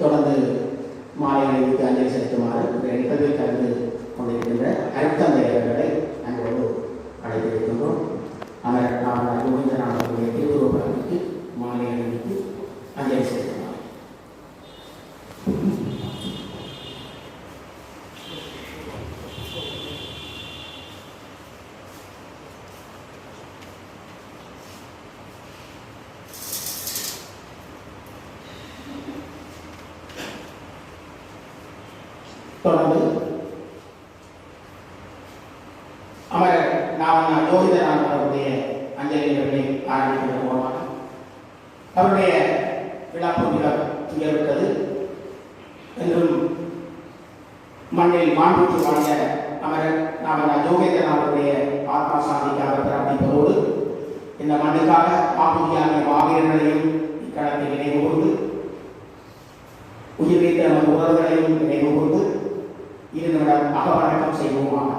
தொடர்ந்து மாலை அணிவித்து அஞ்சலி செலுத்துமாறு இந்த நிகழ்வில் கலந்து கொண்டிருக்கின்ற அருட்தந்தையர்களை நாங்கள் அழைத்திருக்கின்றோம். அவர் நாம் கோவிந்தராம அவர்களுடைய திருவுருவப்படத்திற்கு மாலை அணிவித்து அஞ்சலி செலுத்துமாறு. தொடர்ந்து அவர் நாம் கோவிந்தராம அவருடைய அஞ்சலி நிகழ்வை ஆரம்பிக்கின்ற மூலமாக அவருடைய விழாப்பு நிகழ்விட்டது என்றும் மண்ணில் மாண்புற்று வாழ்ந்த அமரர் நாம் கோவிந்தராம அவருடைய ஆத்மா சாந்திக்காக பிரார்த்திப்பதோடு இந்த மண்ணுக்காக ஆபூதியான மாவீரர்களையும் இக்கணத்தில் நினைவு கூர்ந்து உயிர் வைத்த நம் உறவுகளையும் நினைவு கூர்ந்து 2 நிமிடம் அகவணக்கம் செய்வோமாக.